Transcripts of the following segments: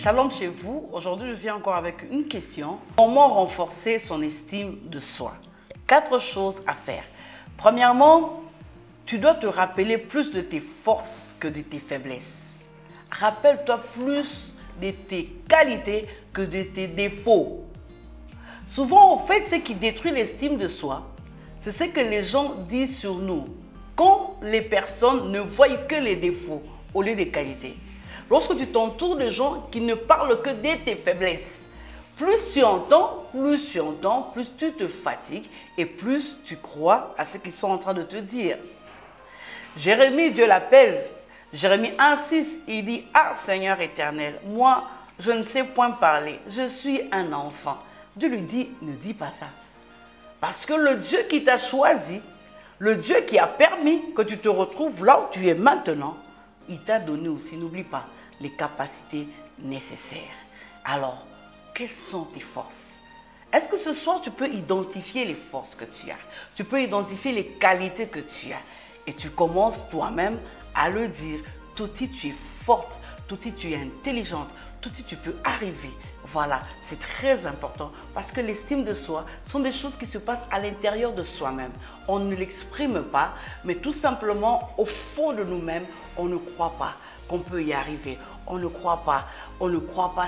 Shalom chez vous. Aujourd'hui, je viens encore avec une question. Comment renforcer son estime de soi? 4 choses à faire. Premièrement, tu dois te rappeler plus de tes forces que de tes faiblesses. Rappelle-toi plus de tes qualités que de tes défauts. Souvent, en fait, ce qui détruit l'estime de soi, c'est ce que les gens disent sur nous. Quand les personnes ne voient que les défauts au lieu des qualités. Lorsque tu t'entoures de gens qui ne parlent que de tes faiblesses, plus tu entends, plus tu te fatigues et plus tu crois à ce qu'ils sont en train de te dire. Jérémie, Dieu l'appelle. Jérémie 1,6, il dit « Ah Seigneur éternel, moi je ne sais point parler, je suis un enfant. » Dieu lui dit « Ne dis pas ça. » Parce que le Dieu qui t'a choisi, le Dieu qui a permis que tu te retrouves là où tu es maintenant, il t'a donné aussi, n'oublie pas, les capacités nécessaires. Alors, quelles sont tes forces? Est-ce que ce soir, tu peux identifier les forces que tu as? Tu peux identifier les qualités que tu as. Et tu commences toi-même à le dire. Toti, tu es forte. Toti, tu es intelligente. Toti, tu peux arriver. Voilà, c'est très important parce que l'estime de soi sont des choses qui se passent à l'intérieur de soi-même. On ne l'exprime pas, mais tout simplement, au fond de nous-mêmes, on ne croit pas qu'on peut y arriver. On ne croit pas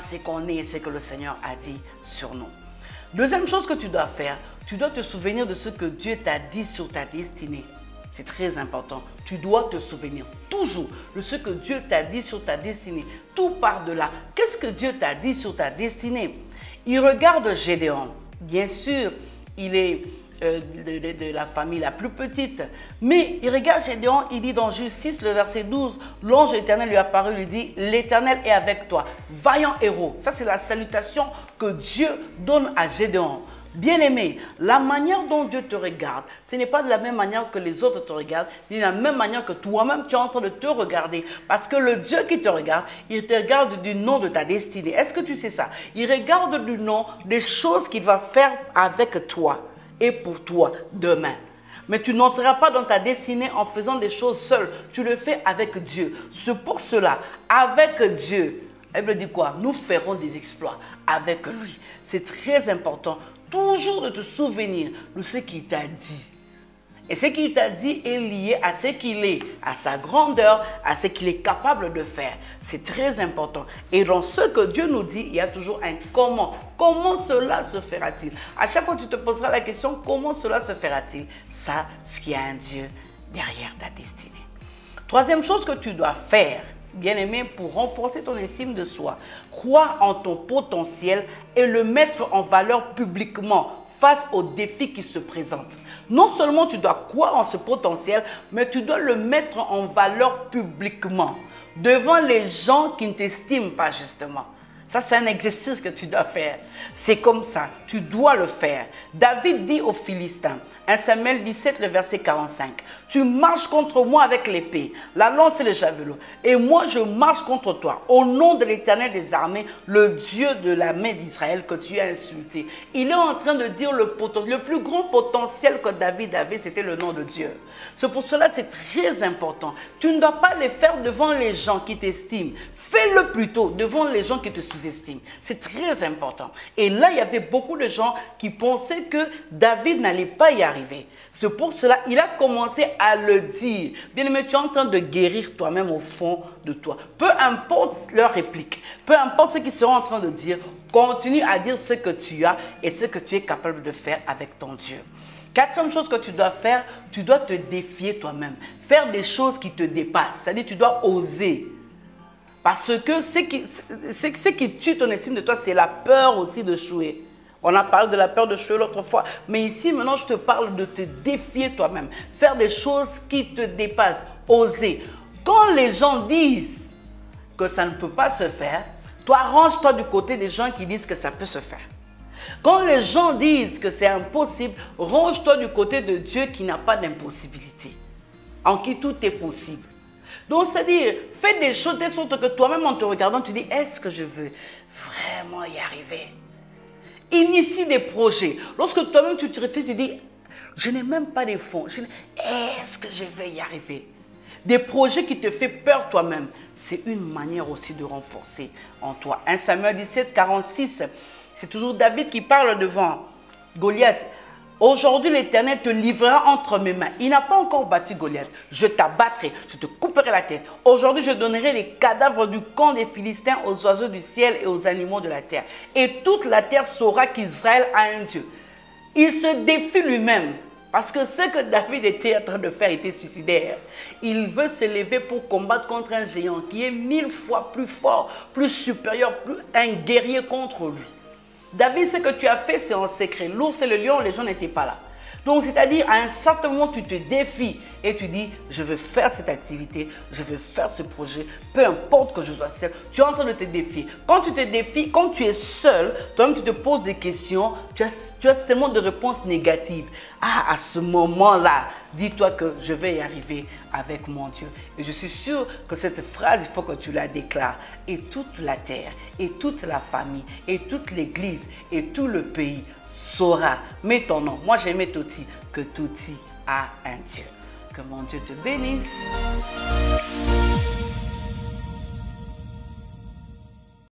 ce qu'on est et ce que le Seigneur a dit sur nous. Deuxième chose que tu dois faire, tu dois te souvenir de ce que Dieu t'a dit sur ta destinée. C'est très important. Tu dois te souvenir toujours de ce que Dieu t'a dit sur ta destinée. Tout part de là. Qu'est-ce que Dieu t'a dit sur ta destinée? Il regarde Gédéon. Bien sûr, il est de la famille la plus petite. Mais il regarde Gédéon, il dit dans Juge 6, le verset 12, l'ange éternel lui apparut, lui dit, l'Éternel est avec toi, vaillant héros. Ça, c'est la salutation que Dieu donne à Gédéon. Bien-aimé, la manière dont Dieu te regarde, ce n'est pas de la même manière que les autres te regardent, ni de la même manière que toi-même tu es en train de te regarder. Parce que le Dieu qui te regarde, il te regarde du nom de ta destinée. Est-ce que tu sais ça? Il regarde du nom des choses qu'il va faire avec toi et pour toi demain. Mais tu n'entreras pas dans ta destinée en faisant des choses seul. Tu le fais avec Dieu. C'est pour cela, avec Dieu, la Bible dit quoi? Nous ferons des exploits avec lui. C'est très important. Toujours de te souvenir de ce qu'il t'a dit. Et ce qu'il t'a dit est lié à ce qu'il est, à sa grandeur, à ce qu'il est capable de faire. C'est très important. Et dans ce que Dieu nous dit, il y a toujours un comment. Comment cela se fera-t-il? À chaque fois, tu te poseras la question, comment cela se fera-t-il? Sache qu'il y a un Dieu derrière ta destinée. Troisième chose que tu dois faire, bien-aimé, pour renforcer ton estime de soi, croire en ton potentiel et le mettre en valeur publiquement face aux défis qui se présentent. Non seulement tu dois croire en ce potentiel, mais tu dois le mettre en valeur publiquement, devant les gens qui ne t'estiment pas justement. Ça, c'est un exercice que tu dois faire. C'est comme ça, tu dois le faire. David dit aux Philistins, 1 Samuel 17, le verset 45, « Tu marches contre moi avec l'épée, la lance et le javelot, et moi je marche contre toi, au nom de l'Éternel des armées, le Dieu de la main d'Israël que tu as insulté. » Il est en train de dire le plus grand potentiel que David avait, c'était le nom de Dieu. C'est pour cela que c'est très important. Tu ne dois pas le faire devant les gens qui t'estiment. Fais-le plutôt devant les gens qui te sous-estiment. C'est très important. Et là, il y avait beaucoup de gens qui pensaient que David n'allait pas y arriver. C'est pour cela qu'il a commencé à le dire. Bien-aimé, tu es en train de guérir toi-même au fond de toi. Peu importe leur réplique, peu importe ce qu'ils seront en train de dire, continue à dire ce que tu as et ce que tu es capable de faire avec ton Dieu. Quatrième chose que tu dois faire, tu dois te défier toi-même. Faire des choses qui te dépassent. C'est-à-dire tu dois oser. Parce que ce qui tue ton estime de toi, c'est la peur aussi de échouer. On a parlé de la peur de échouer l'autre fois. Mais ici, maintenant, je te parle de te défier toi-même. Faire des choses qui te dépassent. Oser. Quand les gens disent que ça ne peut pas se faire, toi, range-toi du côté des gens qui disent que ça peut se faire. Quand les gens disent que c'est impossible, range-toi du côté de Dieu qui n'a pas d'impossibilité, en qui tout est possible. Donc, c'est-à-dire, fais des choses de sorte que toi-même, en te regardant, tu dis, est-ce que je veux vraiment y arriver? Initie des projets. Lorsque toi-même, tu te réfléchis, tu dis, je n'ai même pas de fonds. Est-ce que je vais y arriver? des projets qui te font peur toi-même. C'est une manière aussi de renforcer en toi. 1 Samuel 17, 46, c'est toujours David qui parle devant Goliath. Aujourd'hui, l'Éternel te livrera entre mes mains. Il n'a pas encore battu Goliath. Je t'abattrai, je te couperai la tête. Aujourd'hui, je donnerai les cadavres du camp des Philistins aux oiseaux du ciel et aux animaux de la terre. Et toute la terre saura qu'Israël a un Dieu. Il se défie lui-même. Parce que ce que David était en train de faire était suicidaire. Il veut se lever pour combattre contre un géant qui est 1000 fois plus fort, plus supérieur, un guerrier contre lui. David, ce que tu as fait, c'est en secret. L'ours et le lion, les gens n'étaient pas là. Donc, c'est-à-dire, à un certain moment, tu te défies et tu dis, je veux faire cette activité, je veux faire ce projet, peu importe que je sois seul. Tu es en train de te défier. Quand tu te défies, quand tu es seul, toi-même, tu te poses des questions, tu as seulement des réponses négatives. Ah, à ce moment-là, dis-toi que je vais y arriver avec mon Dieu. Et je suis sûr que cette phrase, il faut que tu la déclares. Et toute la terre, et toute la famille, et toute l'église, et tout le pays saura, mets ton nom. Moi, j'aimais Toti, que Toti a un Dieu. Que mon Dieu te bénisse.